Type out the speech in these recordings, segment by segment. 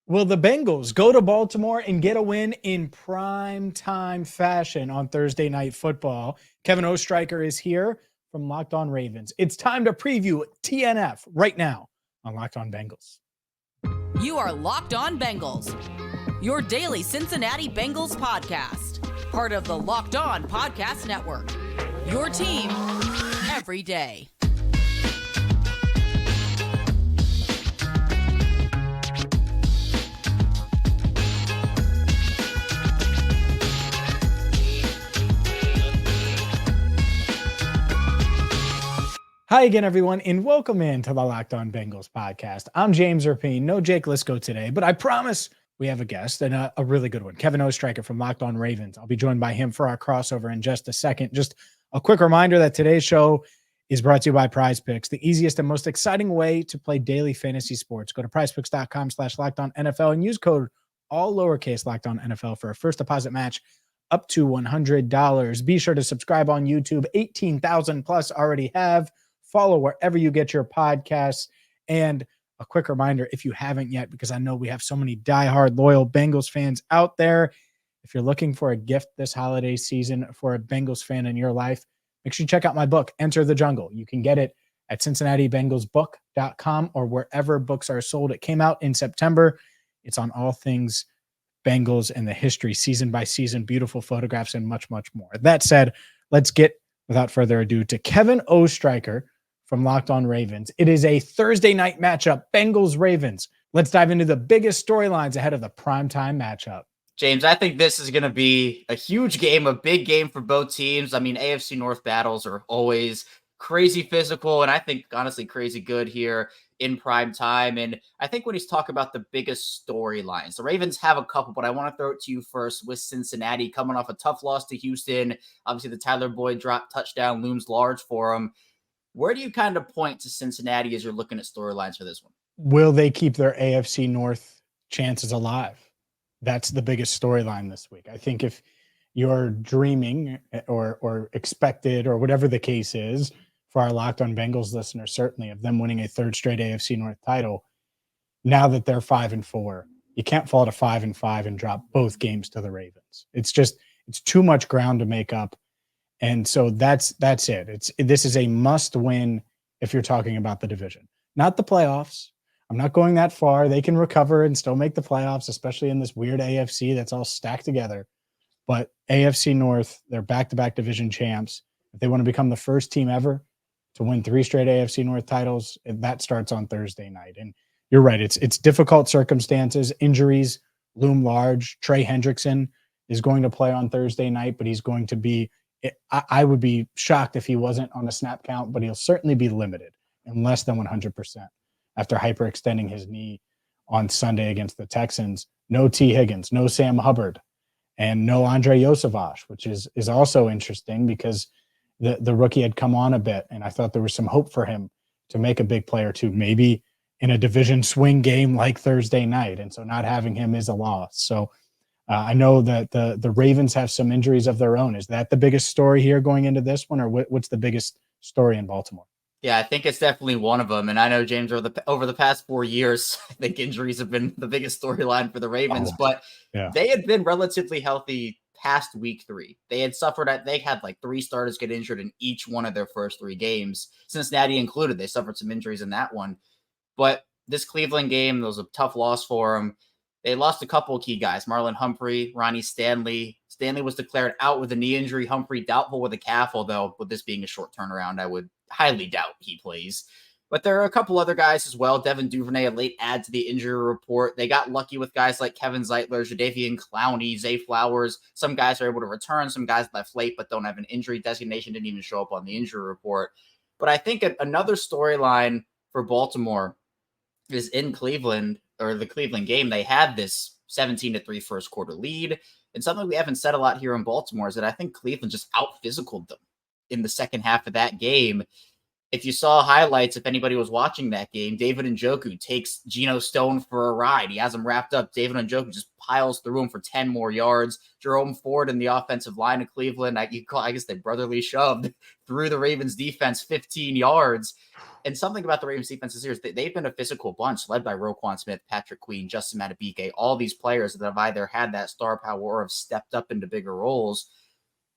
Will the Bengals go to Baltimore and get a win in prime time fashion on Thursday Night Football? Kevin Oestreicher is here from Locked On Ravens. It's time to preview TNF right now on Locked On Bengals. You are Locked On Bengals, your daily Cincinnati Bengals podcast, part of the Locked On Podcast Network, your team every day. Hi again, everyone, and welcome into the Locked On Bengals podcast. I'm James Rapien. No Jake Lisco today, but I promise we have a guest and a really good one. Kevin Oestreicher from Locked On Ravens. I'll be joined by him for our crossover in just a second. Just a quick reminder that today's show is brought to you by PrizePicks, the easiest and most exciting way to play daily fantasy sports. Go to prizepicks.com/LockedOnNFL and use code all lowercase LockedOnNFL for a first deposit match up to $100. Be sure to subscribe on YouTube. 18,000 plus already have. Follow wherever you get your podcasts. And a quick reminder, if you haven't yet, because I know we have so many diehard loyal Bengals fans out there, if you're looking for a gift this holiday season for a Bengals fan in your life, make sure you check out my book, Enter the Jungle. You can get it at CincinnatiBengalsBook.com or wherever books are sold. It came out in September. It's on all things Bengals and the history, season by season, beautiful photographs, and much, much more. That said, let's get, without further ado, to Kevin Oestreicher from Locked On Ravens. It is a Thursday night matchup, Bengals-Ravens. Let's dive into the biggest storylines ahead of the primetime matchup. James, I think this is going to be a huge game, a big game for both teams. I mean, AFC North battles are always crazy physical, and I think, honestly, crazy good here in prime time. And I think when he's talking about the biggest storylines, the Ravens have a couple, but I want to throw it to you first with Cincinnati coming off a tough loss to Houston. Obviously, the Tyler Boyd drop touchdown looms large for him. Where do you kind of point to Cincinnati as you're looking at storylines for this one? Will they keep their AFC North chances alive? That's the biggest storyline this week. I think if you're dreaming or expected or whatever the case is for our Locked On Bengals listeners, certainly of them winning a third straight AFC North title, now that they're 5-4, you can't fall to 5-5 and drop both games to the Ravens. It's too much ground to make up. And so that's it. This is a must win if you're talking about the division, not the playoffs. I'm not going that far. They can recover and still make the playoffs, especially in this weird AFC that's all stacked together. But AFC North, they're back-to-back division champs. If they want to become the first team ever to win 3 straight AFC North titles, that starts on Thursday night. And you're right. It's difficult circumstances. Injuries loom large. Trey Hendrickson is going to play on Thursday night, but he's going to be, I would be shocked if he wasn't on a snap count, but he'll certainly be limited in less than 100% after hyperextending his knee on Sunday against the Texans. No T. Higgins, no Sam Hubbard, and no Andre Yosevach, which is also interesting because the rookie had come on a bit, and I thought there was some hope for him to make a big play or two, maybe in a division swing game like Thursday night. And so not having him is a loss. So I know that the Ravens have some injuries of their own. Is that the biggest story here going into this one, or what's the biggest story in Baltimore? Yeah, I think it's definitely one of them. And I know, James, over the past 4 years, I think injuries have been the biggest storyline for the Ravens. But They had been relatively healthy past week 3. They had like 3 starters get injured in each one of their first 3 games, Cincinnati included. They suffered some injuries in that one. But this Cleveland game, was a tough loss for them. They lost a couple of key guys, Marlon Humphrey, Ronnie Stanley. Stanley was declared out with a knee injury. Humphrey doubtful with a calf, although with this being a short turnaround, I would highly doubt he plays. But there are a couple other guys as well. Devin Duvernay, a late add to the injury report. They got lucky with guys like Kevin Zeitler, Jadeveon Clowney, Zay Flowers. Some guys are able to return. Some guys left late but don't have an injury designation, didn't even show up on the injury report. But I think another storyline for Baltimore is in Cleveland, or the Cleveland game. They had this 17-3 first quarter lead. And something we haven't said a lot here in Baltimore is that I think Cleveland just out-physicaled them in the second half of that game. if you saw highlights, if anybody was watching that game, David Njoku takes Geno Stone for a ride. He has him wrapped up. David Njoku just piles through him for 10 more yards. Jerome Ford and the offensive line of Cleveland, I guess they brotherly shoved through the Ravens defense 15 yards. And something about the Ravens defense this year is they've been a physical bunch led by Roquan Smith, Patrick Queen, Justin Madubuike, all these players that have either had that star power or have stepped up into bigger roles.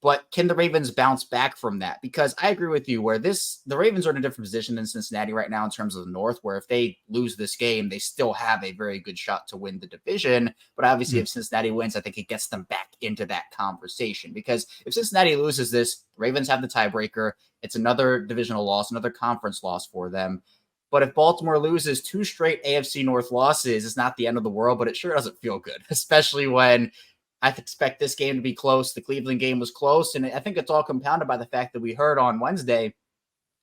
But can the Ravens bounce back from that? Because I agree with you where the Ravens are in a different position than Cincinnati right now in terms of the North, where if they lose this game, they still have a very good shot to win the division. But obviously, if Cincinnati wins, I think it gets them back into that conversation. Because if Cincinnati loses this, the Ravens have the tiebreaker. It's another divisional loss, another conference loss for them. But if Baltimore loses 2 straight AFC North losses, it's not the end of the world, but it sure doesn't feel good, especially when I expect this game to be close. The Cleveland game was close, and I think it's all compounded by the fact that we heard on Wednesday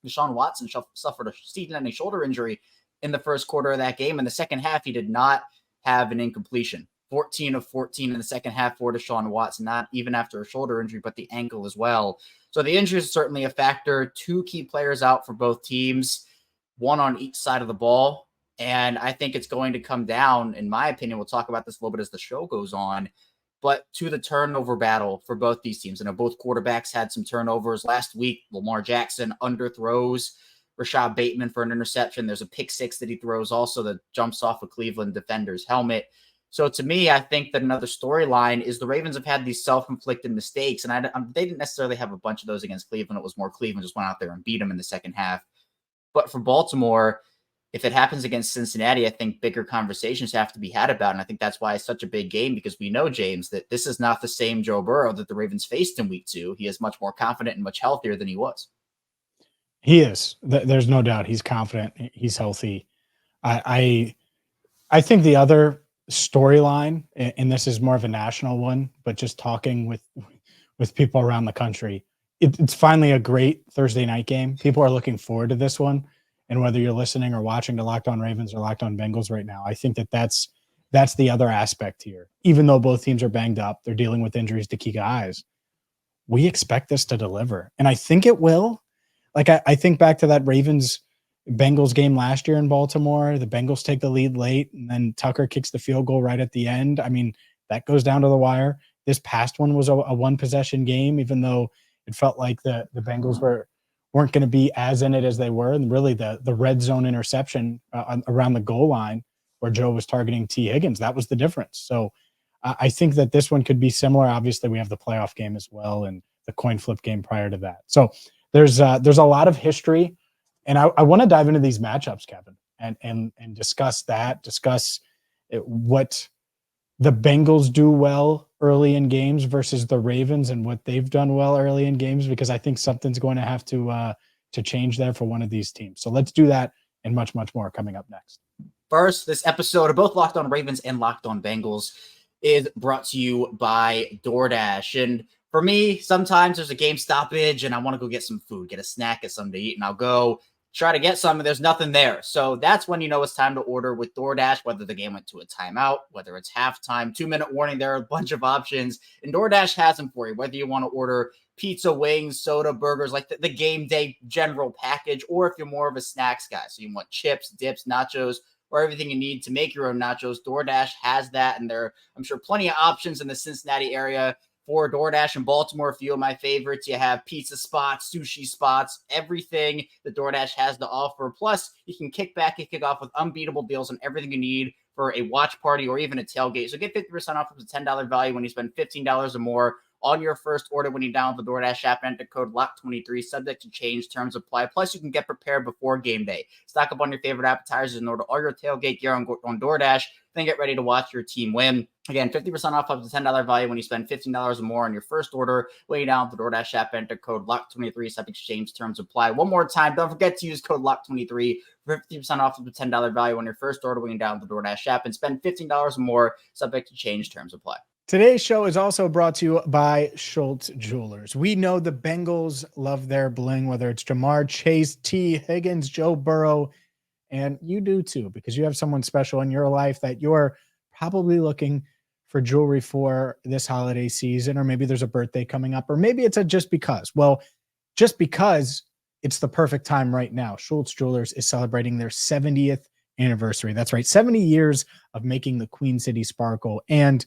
Deshaun Watson suffered a season-ending shoulder injury in the first quarter of that game. In the second half, he did not have an incompletion. 14 of 14 in the second half for Deshaun Watson, not even after a shoulder injury, but the ankle as well. So the injury is certainly a factor. 2 key players out for both teams, 1 on each side of the ball. And I think it's going to come down, in my opinion, we'll talk about this a little bit as the show goes on, but to the turnover battle for both these teams. I know both quarterbacks had some turnovers last week. Lamar Jackson underthrows Rashad Bateman for an interception. There's a pick 6 that he throws also that jumps off a Cleveland defender's helmet. So to me, I think that another storyline is the Ravens have had these self-inflicted mistakes, and they didn't necessarily have a bunch of those against Cleveland. It was more Cleveland just went out there and beat them in the second half. But for Baltimore, if it happens against Cincinnati, I think bigger conversations have to be had about it. And I think that's why it's such a big game, because we know, James, that this is not the same Joe Burrow that the Ravens faced in week 2. He is much more confident and much healthier than he was. He is. There's no doubt. He's confident. He's healthy. I think the other storyline, and this is more of a national one, but just talking with people around the country, it's finally a great Thursday night game. People are looking forward to this one. And whether you're listening or watching to Locked On Ravens or Locked On Bengals right now, I think that's the other aspect here. Even though both teams are banged up, they're dealing with injuries to key guys. We expect this to deliver. And I think it will. Like, I think back to that Ravens-Bengals game last year in Baltimore. The Bengals take the lead late, and then Tucker kicks the field goal right at the end. I mean, that goes down to the wire. This past one was a one-possession game, even though it felt like the Bengals weren't going to be as in it as they were. And really the red zone interception around the goal line where Joe was targeting T. Higgins, that was the difference. So I think that this one could be similar. Obviously, we have the playoff game as well and the coin flip game prior to that. So there's a lot of history. And I want to dive into these matchups, Kevin, and discuss what the Bengals do well early in games versus the Ravens and what they've done well early in games, because I think something's going to have to change there for one of these teams. So let's do that and much, much more coming up next. First, this episode of both Locked On Ravens and Locked On Bengals is brought to you by DoorDash. And for me, sometimes there's a game stoppage and I want to go get some food, get a snack, get something to eat, and I'll go try to get some, and there's nothing there. So that's when you know it's time to order with DoorDash, whether the game went to a timeout, whether it's halftime, 2-minute warning. There are a bunch of options, and DoorDash has them for you, whether you want to order pizza, wings, soda, burgers, like the game day general package, or if you're more of a snacks guy, so you want chips, dips, nachos, or everything you need to make your own nachos. DoorDash has that, and there are, I'm sure, plenty of options in the Cincinnati area for DoorDash. In Baltimore, a few of my favorites. You have pizza spots, sushi spots, everything that DoorDash has to offer. Plus, you can kick back and kick off with unbeatable deals on everything you need for a watch party or even a tailgate. So get 50% off of the $10 value when you spend $15 or more on your first order when you download the DoorDash app and enter code LOCK23, subject to change, terms apply. Plus, you can get prepared before game day. Stock up on your favorite appetizers and order all your tailgate gear on DoorDash, then get ready to watch your team win. Again, 50% off of the $10 value when you spend $15 or more on your first order when you download the DoorDash app and enter code LOCK23, subject to change, terms apply. One more time, don't forget to use code LOCK23 for 50% off of the $10 value on your first order when you download the DoorDash app and spend $15 or more, subject to change, terms apply. Today's show is also brought to you by Schultz Jewelers. We know the Bengals love their bling, whether it's Jamar Chase, T. Higgins, Joe Burrow, and you do too, because you have someone special in your life that you're probably looking for jewelry for this holiday season, or maybe there's a birthday coming up, or maybe it's a just because. Well, just because it's the perfect time right now. Schultz Jewelers is celebrating their 70th anniversary. That's right, 70 years of making the Queen City sparkle. And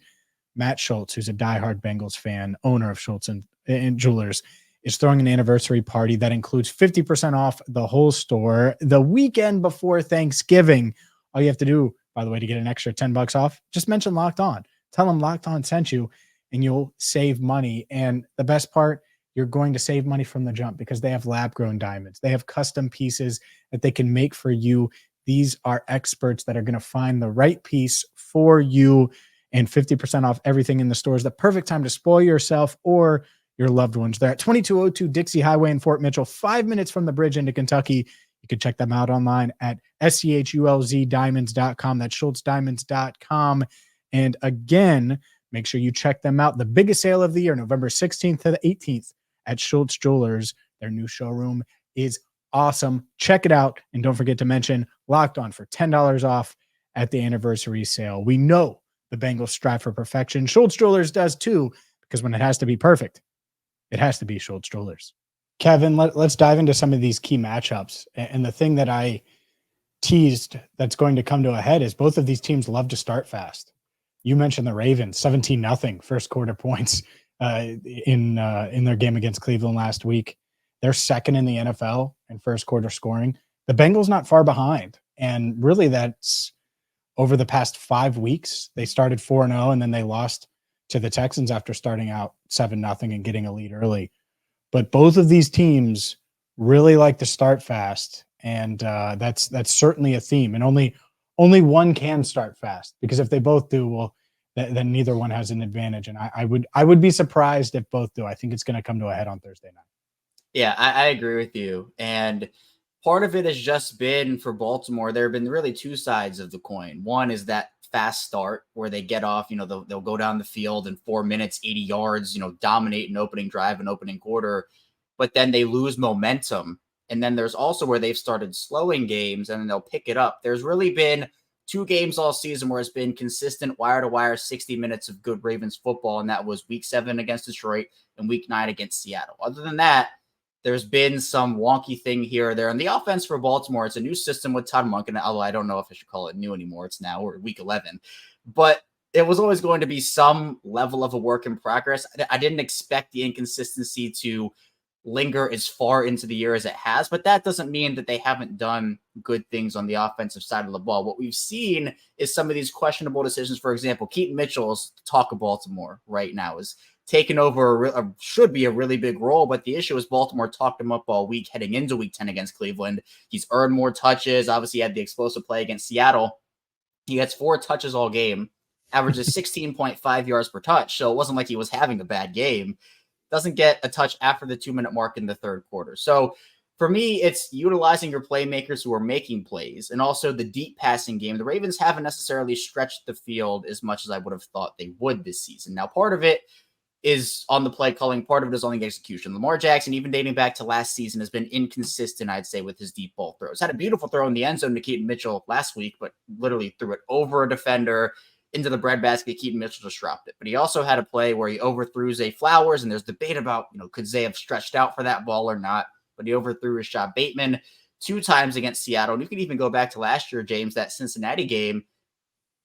Matt Schultz, who's a diehard Bengals fan, owner of Schultz and Jewelers, is throwing an anniversary party that includes 50% off the whole store the weekend before Thanksgiving. All you have to do, by the way, to get an extra $10 off, just mention Locked On. Tell them Locked On sent you, and you'll save money. And the best part, you're going to save money from the jump because they have lab-grown diamonds. They have custom pieces that they can make for you. These are experts that are going to find the right piece for you, and 50% off everything in the store is the perfect time to spoil yourself or your loved ones. They're at 2202 Dixie Highway in Fort Mitchell, 5 minutes from the bridge into Kentucky. You can check them out online at schulzdiamonds.com. That's schultzdiamonds.com. And again, make sure you check them out. The biggest sale of the year, November 16th to the 18th at Schultz Jewelers. Their new showroom is awesome. Check it out. And don't forget to mention Locked On for $10 off at the anniversary sale. We know the Bengals strive for perfection. Schultz Jewelers does too, because when it has to be perfect, it has to be Schultz Jewelers. Kevin, let's dive into some of these key matchups. And the thing that I teased that's going to come to a head is both of these teams love to start fast. You mentioned the Ravens, 17-0 first quarter points in their game against Cleveland last week. They're second in the NFL in first quarter scoring. The Bengals not far behind. And really that's over the past 5 weeks. They started 4-0 and then they lost to the Texans after starting out 7-0 and getting a lead early. But both of these teams really like to start fast. And that's certainly a theme. And only one can start fast, because if they both do, well, then neither one has an advantage. And I would be surprised if both do. I think it's going to come to a head on Thursday night. Yeah, I agree with you. And part of it has just been for Baltimore. There have been really two sides of the coin. One is that fast start where they get off, they'll go down the field in 4 minutes, 80 yards, dominate an opening drive and opening quarter, but then they lose momentum. And then there's also where they've started slowing games and then they'll pick it up. There's really been 2 games all season where it's been consistent wire-to-wire 60 minutes of good Ravens football, and that was Week 7 against Detroit and Week 9 against Seattle. Other than that, there's been some wonky thing here or there. And the offense for Baltimore, it's a new system with Todd Monken, although I don't know if I should call it new anymore. It's now or Week 11. But it was always going to be some level of a work in progress. I didn't expect the inconsistency to linger as far into the year as it has, but that doesn't mean that they haven't done good things on the offensive side of the ball. What we've seen is some of these questionable decisions. For example, Keaton Mitchell's talk of Baltimore right now is taken over should be a really big role, but the issue is Baltimore talked him up all week heading into Week 10 against Cleveland. He's earned more touches. Obviously, he had the explosive play against Seattle. He gets 4 touches all game, averages 16.5 yards per touch, so it wasn't like he was having a bad game. Doesn't get a touch after the 2-minute mark in the third quarter. So for me, it's utilizing your playmakers who are making plays and also the deep passing game. The Ravens haven't necessarily stretched the field as much as I would have thought they would this season. Now, part of it is on the play calling. Part of it is on the execution. Lamar Jackson, even dating back to last season, has been inconsistent, I'd say, with his deep ball throws. Had a beautiful throw in the end zone to Keaton Mitchell last week, but literally threw it over a defender into the breadbasket. Keaton Mitchell just dropped it. But he also had a play where he overthrew Zay Flowers, and there's debate about, could Zay have stretched out for that ball or not? But he overthrew Rashad Bateman 2 times against Seattle. And you can even go back to last year, James, that Cincinnati game.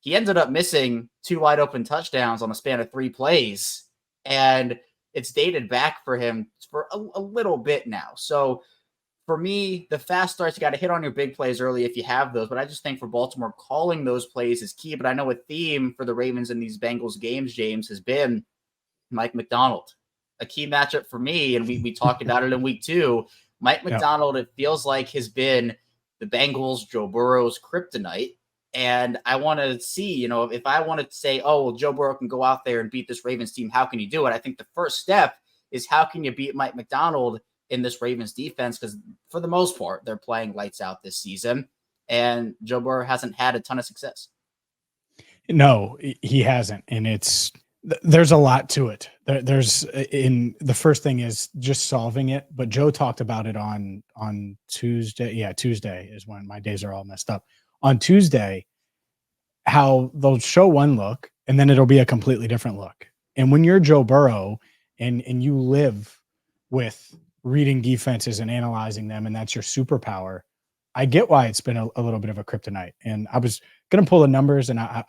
He ended up missing 2 wide open touchdowns on a span of 3 plays. And it's dated back for him for a little bit now. So for me, the fast starts, you got to hit on your big plays early if you have those. But I just think for Baltimore, calling those plays is key. But I know a theme for the Ravens in these Bengals games, James, has been Mike McDonald. A key matchup for me, and we talked about it in Week 2. Mike McDonald, it feels like, has been the Bengals, Joe Burrow's kryptonite. And I want to see, if I want to say, oh, well, Joe Burrow can go out there and beat this Ravens team, how can you do it? I think the first step is how can you beat Mike McDonald in this Ravens defense? Because for the most part, they're playing lights out this season. And Joe Burrow hasn't had a ton of success. No, he hasn't. And there's a lot to it. The first thing is just solving it. But Joe talked about it on Tuesday. Yeah, Tuesday is when my days are all messed up. On Tuesday, how they'll show one look and then it'll be a completely different look. And when you're Joe Burrow and you live with reading defenses and analyzing them, and that's your superpower, I get why it's been a little bit of a kryptonite. And I was going to pull the numbers, and I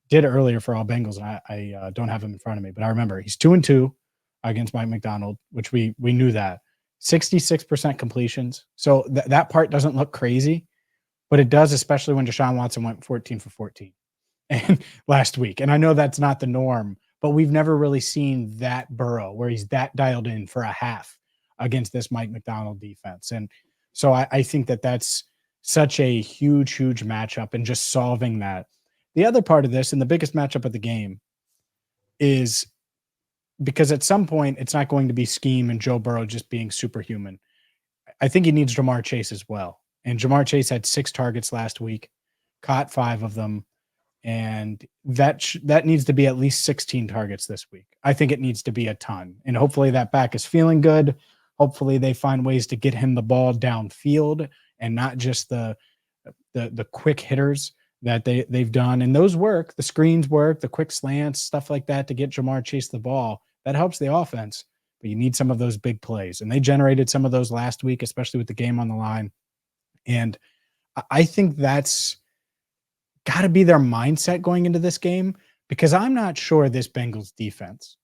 did earlier for all Bengals, and I don't have them in front of me, but I remember he's 2-2 against Mike McDonald, which we knew that. 66% completions. So that part doesn't look crazy, but it does, especially when Deshaun Watson went 14 for 14 and last week. And I know that's not the norm, but we've never really seen that Burrow where he's that dialed in for a half against this Mike McDonald defense. And so I think that's such a huge, huge matchup, and just solving that. The other part of this, and the biggest matchup of the game, is because at some point it's not going to be scheme and Joe Burrow just being superhuman. I think he needs Ja'Marr Chase as well. And Ja'Marr Chase had 6 targets last week, caught 5 of them. And that needs to be at least 16 targets this week. I think it needs to be a ton. And hopefully that back is feeling good. Hopefully they find ways to get him the ball downfield and not just the quick hitters that they've done. And those work. The screens work, the quick slants, stuff like that to get Ja'Marr Chase the ball. That helps the offense. But you need some of those big plays. And they generated some of those last week, especially with the game on the line. And I think that's got to be their mindset going into this game, because I'm not sure this Bengals defense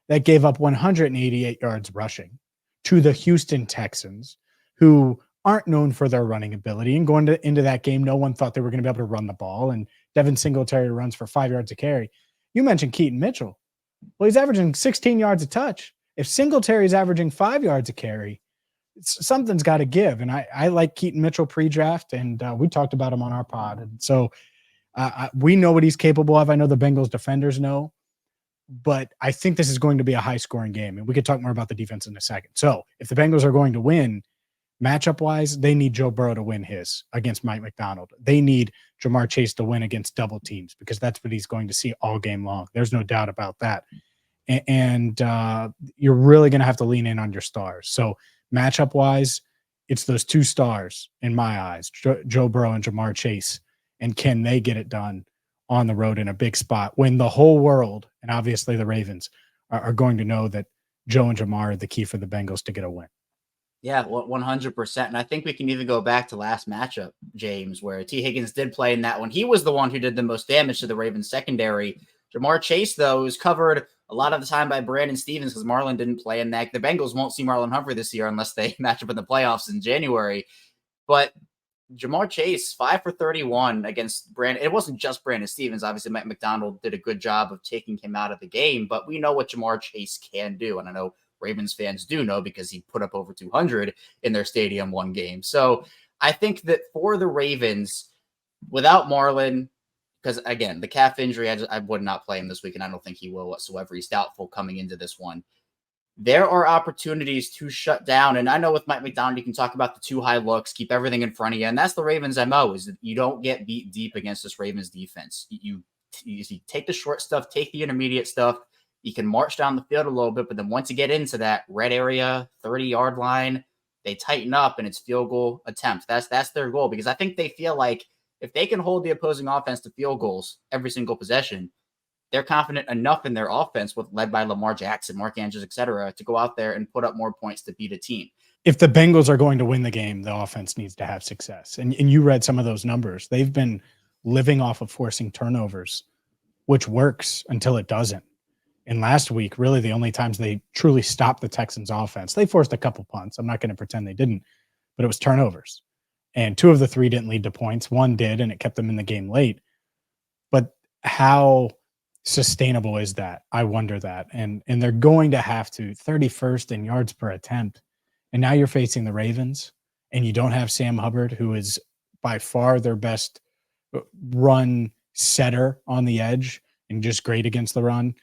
that gave up 188 yards rushing to the Houston Texans, who aren't known for their running ability, and going into that game, no one thought they were going to be able to run the ball, and Devin Singletary runs for 5 yards a carry. You mentioned Keaton Mitchell. Well, he's averaging 16 yards a touch. If Singletary's averaging 5 yards a carry, something's got to give. And I like Keaton Mitchell pre-draft, and we talked about him on our pod. And so we know what he's capable of. I know the Bengals defenders know, but I think this is going to be a high-scoring game, and we could talk more about the defense in a second. So if the Bengals are going to win, matchup-wise, they need Joe Burrow to win his against Mike McDonald. They need Ja'Marr Chase to win against double teams, because that's what he's going to see all game long. There's no doubt about that. And you're really going to have to lean in on your stars. So matchup-wise, it's those 2 stars in my eyes, Joe Burrow and Ja'Marr Chase. And can they get it done on the road in a big spot when the whole world, and obviously the Ravens, are going to know that Joe and Ja'Marr are the key for the Bengals to get a win? Yeah, 100%. And I think we can even go back to last matchup, James, where T. Higgins did play in that one. He was the one who did the most damage to the Ravens secondary. Ja'Marr Chase, though, was covered a lot of the time by Brandon Stevens because Marlon didn't play in that. The Bengals won't see Marlon Humphrey this year unless they match up in the playoffs in January. But Ja'Marr Chase, 5 for 31 against Brandon. It wasn't just Brandon Stevens. Obviously, Mike McDonald did a good job of taking him out of the game, but we know what Ja'Marr Chase can do. And I know Ravens fans do know, because he put up over 200 in their stadium one game. So I think that for the Ravens, without Marlon, because again, the calf injury, I would not play him this week, and I don't think he will whatsoever. He's doubtful coming into this one. There are opportunities to shut down. And I know with Mike McDonald, you can talk about the 2 high looks, keep everything in front of you. And that's the Ravens' MO, is that you don't get beat deep against this Ravens defense. You take the short stuff, take the intermediate stuff. You can march down the field a little bit, but then once you get into that red area, 30-yard line, they tighten up and it's field goal attempts. That's their goal, because I think they feel like if they can hold the opposing offense to field goals every single possession, they're confident enough in their offense, led by Lamar Jackson, Mark Andrews, et cetera, to go out there and put up more points to beat a team. If the Bengals are going to win the game, the offense needs to have success. And you read some of those numbers. They've been living off of forcing turnovers, which works until it doesn't. And last week, really the only times they truly stopped the Texans offense, they forced a couple punts. I'm not going to pretend they didn't, but it was turnovers. And 2 of the 3 didn't lead to points. 1 did, and it kept them in the game late. But how sustainable is that? I wonder that. And they're going to have to 31st in yards per attempt. And now you're facing the Ravens, and you don't have Sam Hubbard, who is by far their best run setter on the edge and just great against the run.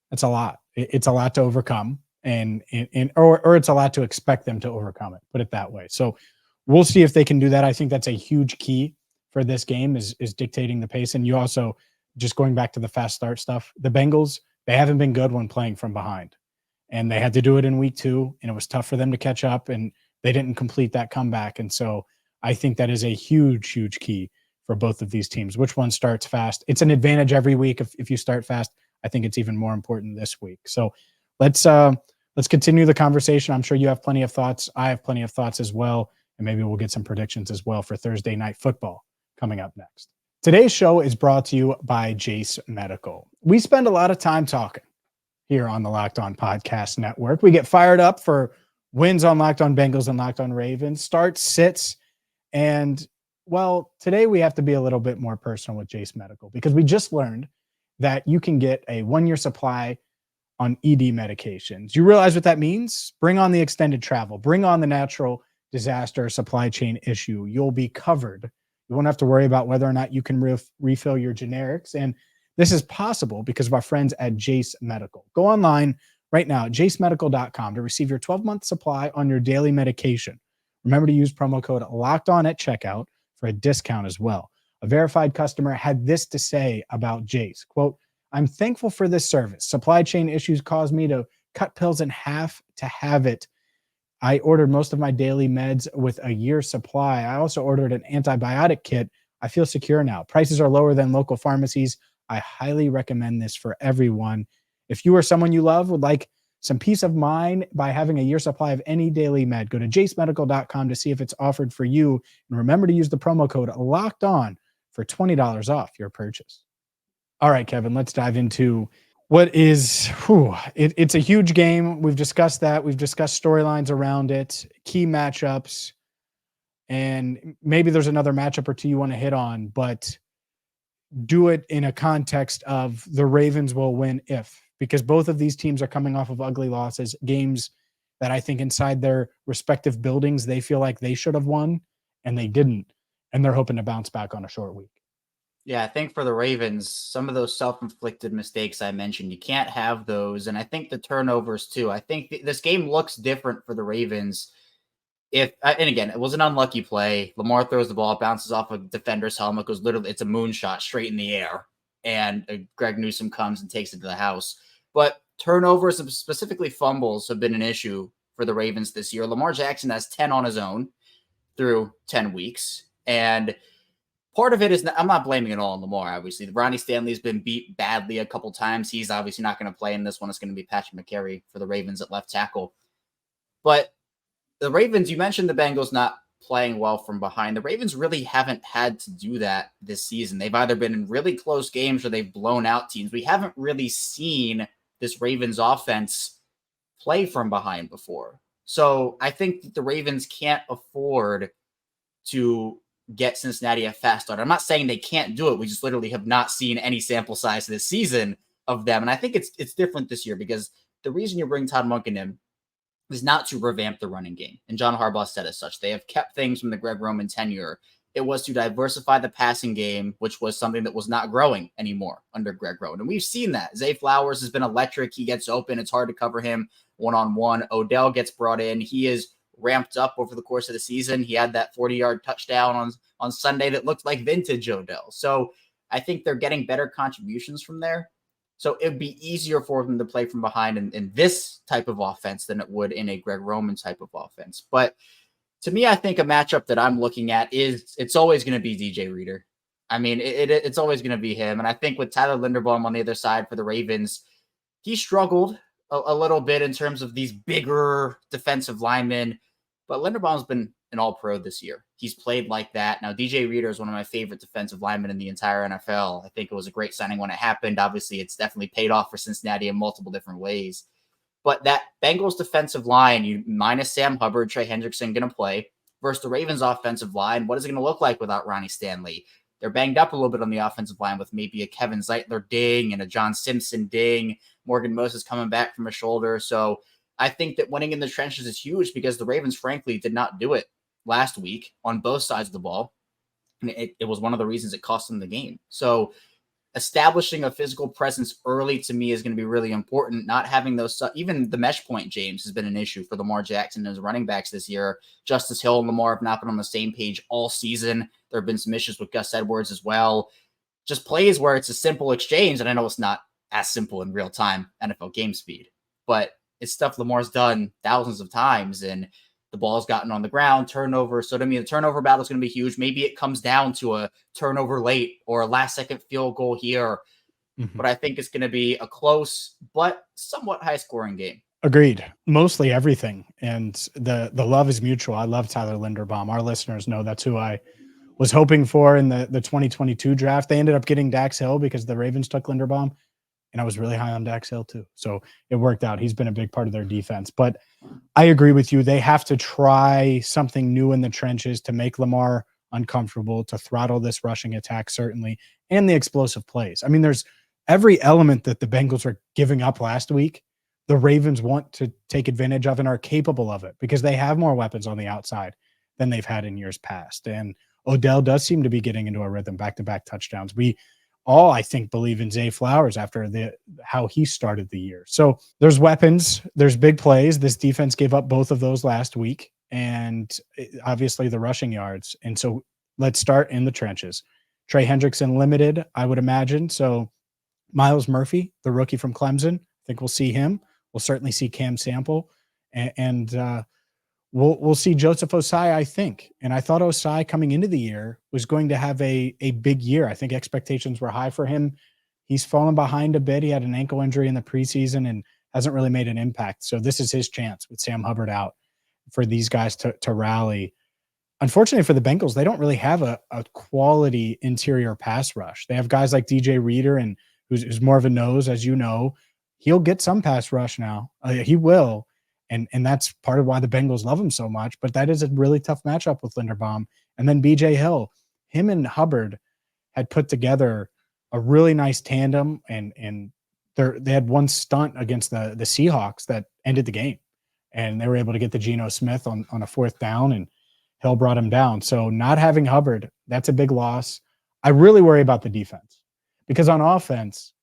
That's a lot. It's a lot to overcome, or it's a lot to expect them to overcome it, put it that way. So we'll see if they can do that. I think that's a huge key for this game, is dictating the pace. And you also, just going back to the fast start stuff, the Bengals, they haven't been good when playing from behind, and they had to do it in week 2, and it was tough for them to catch up, and they didn't complete that comeback. And so I think that is a huge, huge key for both of these teams. Which one starts fast? It's an advantage every week if you start fast. I think it's even more important this week. So let's let's continue the conversation. I'm sure you have plenty of thoughts. I have plenty of thoughts as well. And maybe we'll get some predictions as well for Thursday Night Football coming up next. Today's show is brought to you by Jase Medical. We spend a lot of time talking here on the Locked On Podcast Network. We get fired up for wins on Locked On Bengals and Locked On Ravens, starts, sits, and well, today we have to be a little bit more personal with Jase Medical because we just learned that you can get a 1-year supply on ED medications. You realize what that means? Bring on the extended travel, bring on the natural disaster supply chain issue. You'll be covered. You won't have to worry about whether or not you can refill your generics. And this is possible because of our friends at Jase Medical. Go online right now at jasemedical.com to receive your 12-month supply on your daily medication. Remember to use promo code LOCKEDON at checkout for a discount as well. A verified customer had this to say about Jase, quote, "I'm thankful for this service. Supply chain issues caused me to cut pills in half to have it. I ordered most of my daily meds with a year's supply. I also ordered an antibiotic kit. I feel secure now. Prices are lower than local pharmacies. I highly recommend this for everyone. If you or someone you love would like some peace of mind by having a year's supply of any daily med, go to jasemedical.com to see if it's offered for you. And remember to use the promo code LOCKEDON for $20 off your purchase." All right, Kevin, let's dive into what is, it's a huge game. We've discussed that. We've discussed storylines around it, key matchups, and maybe there's another matchup or two you want to hit on, but do it in a context of the Ravens will win if, because both of these teams are coming off of ugly losses, games that I think inside their respective buildings, they feel like they should have won and they didn't. And they're hoping to bounce back on a short week. Yeah, I think for the Ravens, some of those self-inflicted mistakes I mentioned, you can't have those. And I think the turnovers too. I think this game looks different for the Ravens. And again, it was an unlucky play. Lamar throws the ball, bounces off a defender's helmet, goes literally, it's a moonshot straight in the air. And Greg Newsome comes and takes it to the house. But turnovers, and specifically fumbles, have been an issue for the Ravens this year. Lamar Jackson has 10 on his own through 10 weeks. And part of it is, I'm not blaming it all on Lamar, obviously. Ronnie Stanley's been beat badly a couple times. He's obviously not going to play in this one. It's going to be Patrick McCary for the Ravens at left tackle. But the Ravens, you mentioned the Bengals not playing well from behind. The Ravens really haven't had to do that this season. They've either been in really close games or they've blown out teams. We haven't really seen this Ravens offense play from behind before. So I think that the Ravens can't afford to get Cincinnati a fast start. I'm not saying they can't do it. We just literally have not seen any sample size this season of them. And I think it's different this year because the reason you bring Todd Monken in is not to revamp the running game. And John Harbaugh said as such. They have kept things from the Greg Roman tenure. It was to diversify the passing game, which was something that was not growing anymore under Greg Roman. And we've seen that. Zay Flowers has been electric. He gets open. It's hard to cover him one-on-one. Odell gets brought in. He is ramped up over the course of the season. He had that 40-yard touchdown on Sunday that looked like vintage Odell. So I think they're getting better contributions from there. So it'd be easier for them to play from behind in this type of offense than it would in a Greg Roman type of offense. But to me, I think a matchup that I'm looking at is it's always going to be DJ Reader. I mean, it's always going to be him. And I think with Tyler Linderbaum on the other side for the Ravens, he struggled a little bit in terms of these bigger defensive linemen. But Linderbaum's been an all-pro this year. He's played like that. Now, DJ Reader is one of my favorite defensive linemen in the entire NFL. I think it was a great signing when it happened. Obviously, it's definitely paid off for Cincinnati in multiple different ways. But that Bengals defensive line, you minus Sam Hubbard, Trey Hendrickson going to play, versus the Ravens offensive line, what is it going to look like without Ronnie Stanley? They're banged up a little bit on the offensive line with maybe a Kevin Zeitler ding and a John Simpson ding. Morgan Moses coming back from a shoulder. So I think that winning in the trenches is huge because the Ravens, frankly, did not do it last week on both sides of the ball. And it was one of the reasons it cost them the game. So establishing a physical presence early to me is going to be really important. Not having those, even the mesh point, James, has been an issue for Lamar Jackson and his running backs this year. Justice Hill and Lamar have not been on the same page all season. There have been some issues with Gus Edwards as well. Just plays where it's a simple exchange. And I know it's not as simple in real time NFL game speed, but it's stuff Lamar's done thousands of times, and the ball's gotten on the ground, turnover. So to me, the turnover battle is going to be huge. Maybe it comes down to a turnover late or a last-second field goal here. Mm-hmm. But I think it's going to be a close but somewhat high-scoring game. Agreed. Mostly everything. And the love is mutual. I love Tyler Linderbaum. Our listeners know that's who I was hoping for in the 2022 draft. They ended up getting Dax Hill because the Ravens took Linderbaum, and I was really high on Dax Hill too. So it worked out. He's been a big part of their defense. But I agree with you. They have to try something new in the trenches to make Lamar uncomfortable, to throttle this rushing attack, certainly, and the explosive plays. I mean, there's every element that the Bengals are giving up last week. The Ravens want to take advantage of and are capable of it because they have more weapons on the outside than they've had in years past. And Odell does seem to be getting into a rhythm, back-to-back touchdowns. We all, I think, believe in Zay Flowers after how he started the year. So there's weapons, there's big plays. This defense gave up both of those last week, and obviously the rushing yards. And so let's start in the trenches. Trey Hendrickson limited, I would imagine. So Miles Murphy, the rookie from Clemson, I think we'll see him. We'll certainly see Cam Sample, and we'll see Joseph Osai, I think. And I thought Osai coming into the year was going to have a big year. I think expectations were high for him. He's fallen behind a bit. He had an ankle injury in the preseason and hasn't really made an impact. So this is his chance with Sam Hubbard out for these guys to rally. Unfortunately for the Bengals, they don't really have a quality interior pass rush. They have guys like DJ Reader, and who's more of a nose, as you know. He'll get some pass rush now. He will. And that's part of why the Bengals love him so much. But that is a really tough matchup with Linderbaum. And then BJ Hill, him and Hubbard had put together a really nice tandem. And they had one stunt against the Seahawks that ended the game. And they were able to get the Geno Smith on a fourth down, and Hill brought him down. So not having Hubbard, that's a big loss. I really worry about the defense because on offense,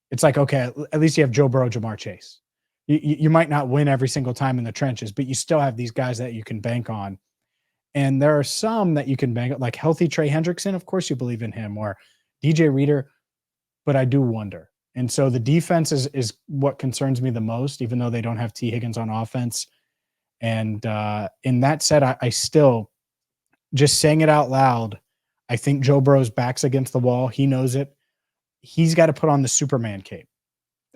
it's like, okay, at least you have Joe Burrow, Jamar Chase. You might not win every single time in the trenches, but you still have these guys that you can bank on. And there are some that you can bank on, like healthy Trey Hendrickson. Of course you believe in him, or DJ Reader, but I do wonder. And so the defense is what concerns me the most, even though they don't have T. Higgins on offense. And in that said, I still, just saying it out loud, I think Joe Burrow's back's against the wall. He knows it. He's got to put on the Superman cape.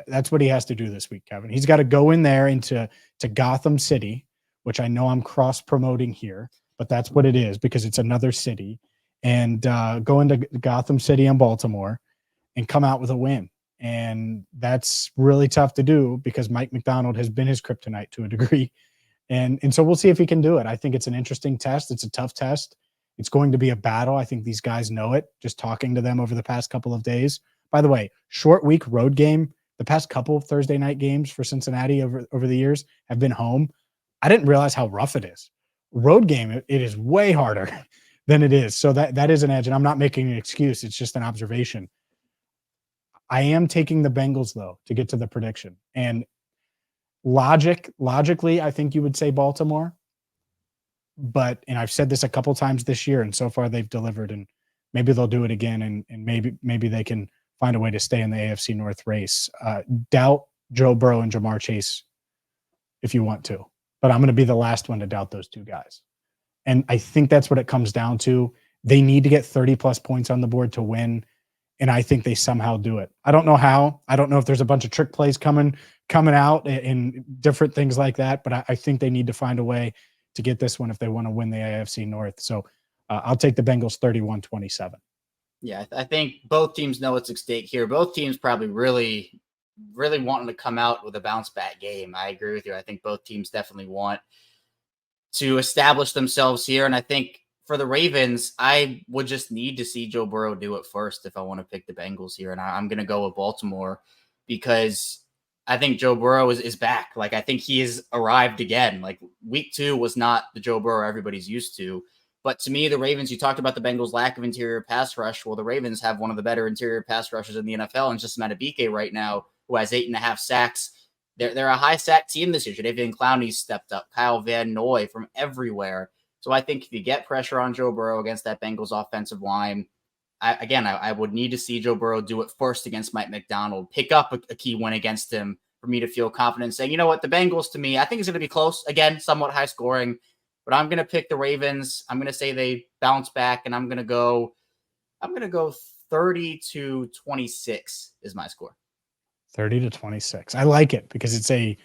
That's what he has to do this week, Kevin. He's got to go in there into Gotham City, which I know I'm cross-promoting here, but that's what it is because it's another city, and go into Gotham City and Baltimore and come out with a win. And that's really tough to do because Mike McDonald has been his kryptonite to a degree. And so we'll see if he can do it. I think it's an interesting test. It's a tough test. It's going to be a battle. I think these guys know it, just talking to them over the past couple of days. By the way, short week road game. The past couple of Thursday night games for Cincinnati over the years have been home. I didn't realize how rough it is. Road game, it is way harder than it is. So that is an edge, and I'm not making an excuse. It's just an observation. I am taking the Bengals, though, to get to the prediction. And logically, I think you would say Baltimore. And I've said this a couple times this year, and so far they've delivered, and maybe they'll do it again, and maybe they can find a way to stay in the AFC North race. Doubt Joe Burrow and Jamar Chase if you want to, but I'm going to be the last one to doubt those two guys. And I think that's what it comes down to. They need to get 30-plus points on the board to win, and I think they somehow do it. I don't know how. I don't know if there's a bunch of trick plays coming out and different things like that, but I think they need to find a way to get this one if they want to win the AFC North. So I'll take the Bengals 31-27. Yeah, I think both teams know what's at stake here. Both teams probably really, really wanting to come out with a bounce back game. I agree with you. I think both teams definitely want to establish themselves here. And I think for the Ravens, I would just need to see Joe Burrow do it first if I want to pick the Bengals here. And I'm going to go with Baltimore because I think Joe Burrow is back. Like, I think he has arrived again. Like, week 2 was not the Joe Burrow everybody's used to. But to me, the Ravens, you talked about the Bengals' lack of interior pass rush. Well, the Ravens have one of the better interior pass rushers in the NFL, and Jase Medical right now, who has 8.5 sacks. They're a high sack team this year. Jadeveon Clowney's stepped up. Kyle Van Noy from everywhere. So I think if you get pressure on Joe Burrow against that Bengals offensive line, I would need to see Joe Burrow do it first against Mike McDonald, pick up a key win against him for me to feel confident saying, you know what, the Bengals to me, I think it's going to be close. Again, somewhat high scoring. But I'm going to pick the Ravens. I'm going to say they bounce back, and I'm going to go 30-26 is my score. 30-26. I like it because it's a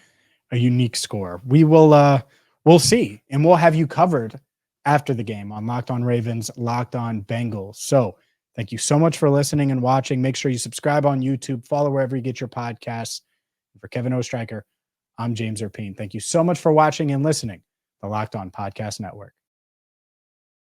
a unique score. We'll see, and we'll have you covered after the game on Locked On Ravens, Locked On Bengals. So thank you so much for listening and watching. Make sure you subscribe on YouTube, follow wherever you get your podcasts. For Kevin Oestreicher, I'm James Rapien. Thank you so much for watching and listening to the Locked On Podcast Network.